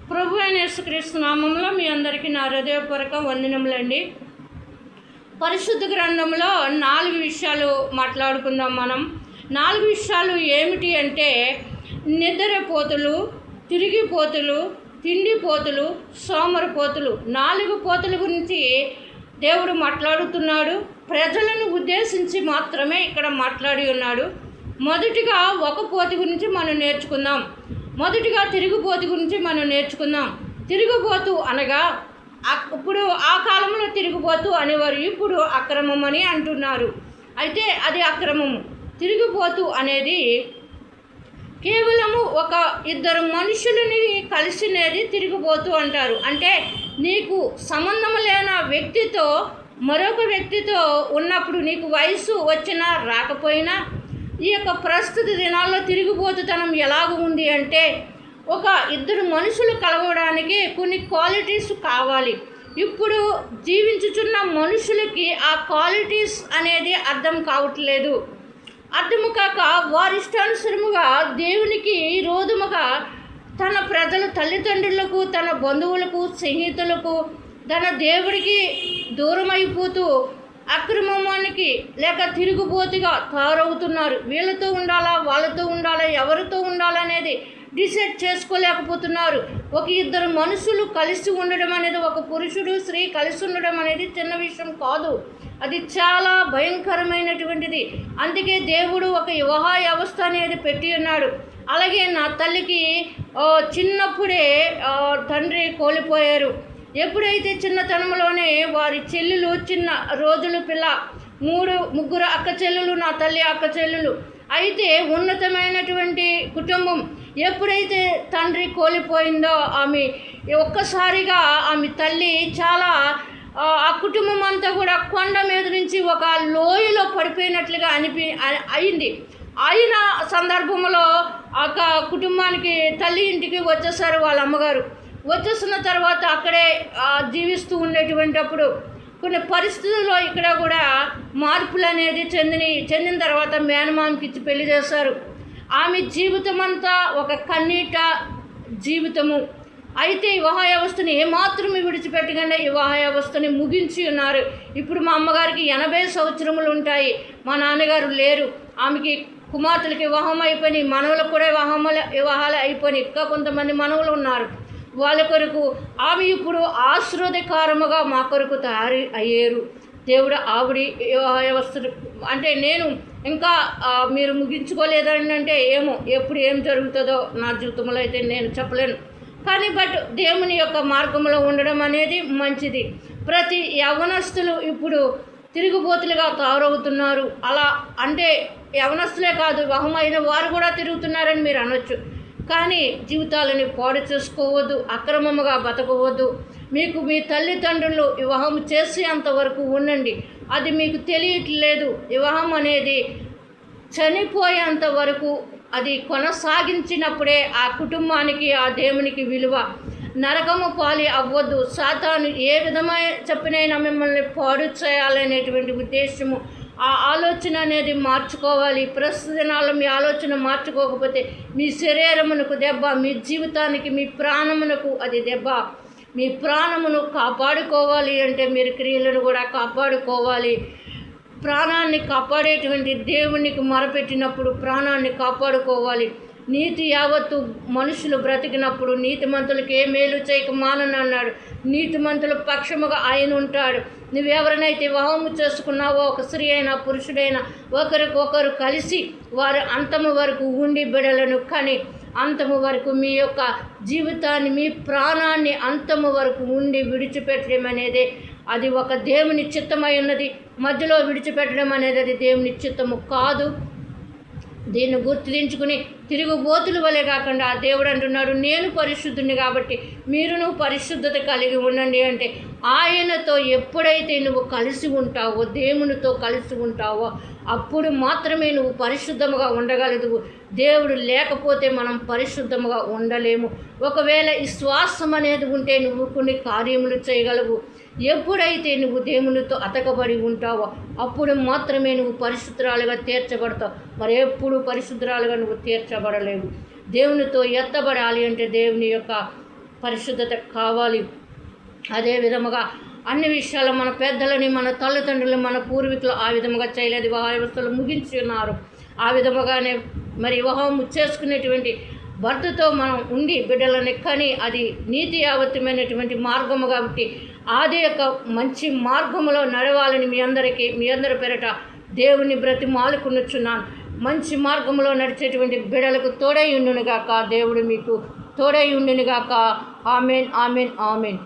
ప్రభు అయిన యేసుక్రీస్తు నామంలో మీ అందరికీ నా హృదయపూర్వక వందనములండి. పరిశుద్ధ గ్రంథంలో 4 విషయాలు మాట్లాడుకుందాం. మనం 4 విషయాలు ఏమిటి అంటే నిద్రపోతులు, తిరిగిపోతులు, తిండిపోతులు, సోమరిపోతులు. 4 పోతుల గురించి దేవుడు మాట్లాడుతున్నాడు. ప్రజలను ఉద్దేశించి మాత్రమే ఇక్కడ మాట్లాడి ఉన్నాడు. మొదటిగా ఒక పోతు గురించి మనం నేర్చుకుందాం. మొదటిగా తిరుగుబోతు గురించి మనం నేర్చుకుందాం. తిరుగుబోతు అనగా ఇప్పుడు ఆ కాలంలో తిరుగుబోతు అనేవారు, ఇప్పుడు అక్రమం అని అంటున్నారు. అయితే అది అక్రమము. తిరుగుబోతు అనేది కేవలము ఒక ఇద్దరు మనుషులని కలిసినది తిరుగుబోతు అంటారు. అంటే నీకు సంబంధం లేని వ్యక్తితో మరొక వ్యక్తితో ఉన్నప్పుడు నీకు వయసు వచ్చినా రాకపోయినా ఈ యొక్క ప్రస్తుత దినాల్లో తిరుగుబోతుతనం ఎలాగ ఉంది అంటే ఒక ఇద్దరు మనుషులు కలవడానికి కొన్ని క్వాలిటీస్ కావాలి. ఇప్పుడు జీవించుచున్న మనుషులకి ఆ క్వాలిటీస్ అనేది అర్థం కావట్లేదు. అర్థము కాక వారిష్టానుసరముగా దేవునికి విరోధముగా తన ప్రజల తల్లిదండ్రులకు, తన బంధువులకు, స్నేహితులకు, తన దేవుడికి దూరమైపోతూ అక్రమానికి లేక తిరుగుబోతుగా తయారవుతున్నారు. వీళ్ళతో ఉండాలా, వాళ్ళతో ఉండాలా, ఎవరితో ఉండాలనేది డిసైడ్ చేసుకోలేకపోతున్నారు. ఒక ఇద్దరు మనుషులు కలిసి ఉండడం అనేది, ఒక పురుషుడు స్త్రీ కలిసి ఉండడం అనేది చిన్న విషయం కాదు. అది చాలా భయంకరమైనటువంటిది. అందుకే దేవుడు ఒక వివాహ వ్యవస్థ అనేది పెట్టి ఉన్నాడు. అలాగే నా తల్లికి చిన్నప్పుడే తండ్రి కోల్పోయారు. ఎప్పుడైతే చిన్నతనంలోనే వారి చెల్లెలు, చిన్న రోజులు పిల్ల, 3 అక్క చెల్లెలు, నా తల్లి అక్క చెల్లెలు. అయితే ఉన్నతమైనటువంటి కుటుంబం. ఎప్పుడైతే తండ్రి కోల్పోయిందో ఆమె ఒక్కసారిగా ఆమె తల్లి చాలా ఆ కుటుంబం అంతా కూడా కొండ మీద నుంచి ఒక లోయలో పడిపోయినట్లుగా అయింది. అయిన సందర్భంలో ఆ కుటుంబానికి తల్లి ఇంటికి వచ్చేసారు వాళ్ళ అమ్మగారు. వచ్చేసిన తర్వాత అక్కడే జీవిస్తూ ఉండేటువంటిప్పుడు కొన్ని పరిస్థితుల్లో ఇక్కడ కూడా మార్పులు అనేది చెందిన తర్వాత మేనమామకి ఇచ్చి పెళ్లి చేశారు. ఆమె జీవితం అంతా ఒక కన్నీట జీవితము. అయితే వివాహ వ్యవస్థని ఏమాత్రం విడిచిపెట్టగానే వివాహ వ్యవస్థని ముగించి ఉన్నారు. ఇప్పుడు మా అమ్మగారికి 80 సంవత్సరములు ఉంటాయి. మా నాన్నగారు లేరు. ఆమెకి కుమార్తెలకి వివాహం అయిపోయినాయి, మనవలకు కూడా వివాహాలు అయిపోయినాయి. ఇంకా కొంతమంది మనవలు ఉన్నారు. వాళ్ళ కొరకు ఆమె ఇప్పుడు ఆశీర్వాదకరముగా మా కొరకు తయారు అయ్యారు. దేవుడు ఆవిడి వివాహ వ్యవస్థ అంటే నేను ఇంకా మీరు ముగించుకోలేదని అంటే ఏమో ఎప్పుడు ఏం జరుగుతుందో నా జీవితంలో అయితే నేను చెప్పలేను. కానీ దేవుని యొక్క మార్గంలో ఉండడం అనేది మంచిది. ప్రతి యవనస్తులు ఇప్పుడు తిరుగుబోతులుగా తయారవుతున్నారు. అలా అంటే యవనస్తులే కాదు, వివాహమైన వారు కూడా తిరుగుతున్నారని మీరు అనొచ్చు. కానీ జీవితాలని పాడు చేసుకోవద్దు, అక్రమముగా బతకవద్దు. మీకు మీ తల్లిదండ్రులు వివాహం చేసేంతవరకు ఉండండి. అది మీకు తెలియట్లేదు. వివాహం అనేది చనిపోయేంత వరకు అది కొనసాగించినప్పుడే ఆ కుటుంబానికి, ఆ దేవునికి విలువ. నరకము పాలి అవ్వద్దు. సాతాను ఏ విధమైన చెప్పినైనా మిమ్మల్ని పాడు చేయాలనేటువంటి ఉద్దేశము, ఆ ఆలోచన అనేది మార్చుకోవాలి. ప్రస్తుత దినాల్లో మీ ఆలోచన మార్చుకోకపోతే మీ శరీరమునకు దెబ్బ, మీ జీవితానికి, మీ ప్రాణమునకు అది దెబ్బ. మీ ప్రాణమును కాపాడుకోవాలి అంటే మీరు క్రియలను కూడా కాపాడుకోవాలి. ప్రాణాన్ని కాపాడేటువంటి దేవునికి మొరపెట్టినప్పుడు ప్రాణాన్ని కాపాడుకోవాలి. నీతి యావత్తు మనుషులు బ్రతికినప్పుడు నీతిమంతులకు ఏ మేలు చేయక మానని అన్నాడు. నీతిమంతుల పక్షముగా ఆయన ఉంటాడు. నువ్వెవరినైతే వివాహము చేసుకున్నావో, ఒక స్త్రీ అయినా పురుషుడైనా, ఒకరికొకరు కలిసి వారు అంతము వరకు ఉండి బిడలను కానీ అంతము వరకు మీ యొక్క జీవితాన్ని, మీ ప్రాణాన్ని అంతము వరకు ఉండి విడిచిపెట్టడం అనేది అది ఒక దేవుని చిత్తమై ఉన్నది. మధ్యలో విడిచిపెట్టడం అనేది అది దేవుని చిత్తము కాదు. దీన్ని గుర్తించుకుని తిరుగుబోతుల వలె కాకుండా దేవుడు అంటున్నాడు, నేను పరిశుద్ధుని కాబట్టి మీరును పరిశుద్ధత కలిగి ఉండండి. అంటే ఆయనతో ఎప్పుడైతే నువ్వు కలిసి ఉంటావో, దేవునితో కలిసి ఉంటావో, అప్పుడు మాత్రమే నువ్వు పరిశుద్ధముగా ఉండగలదు. దేవుడు లేకపోతే మనం పరిశుద్ధముగా ఉండలేము. ఒకవేళ ఈ శ్వాసం అనేది ఉంటే నువ్వు కొన్ని కార్యములు చేయగలవు. ఎప్పుడైతే నువ్వు దేవునితో అతకబడి ఉంటావో అప్పుడు మాత్రమే నువ్వు పరిశుద్ధురాలుగా తీర్చబడతావు. మరి ఎప్పుడు పరిశుద్ధురాలుగా నువ్వు తీర్చబడలేవు. దేవునితో ఎత్తబడాలి అంటే దేవుని యొక్క పరిశుద్ధత కావాలి. అదే విధముగా అన్ని విషయాలు మన పెద్దలని, మన తల్లిదండ్రులు, మన పూర్వీకులు ఆ విధముగా చేయలేదు, వివాహ వ్యవస్థలు ముగించి ఉన్నారు. ఆ విధముగానే మరి వివాహం చేసుకునేటువంటి భర్తతో మనం ఉండి బిడ్డలని కని అది నీతి యావత్తమైనటువంటి మార్గము కాబట్టి అది యొక్క మంచి మార్గములో నడవాలని మీ అందరి పేరట దేవుని బ్రతిమాలుకొనుచున్నాను. మంచి మార్గంలో నడిచేటువంటి బిడ్డలకు తోడై ఉండునుగాక. దేవుడు మీకు తోడై ఉండునుగాక. Amen, amen, amen.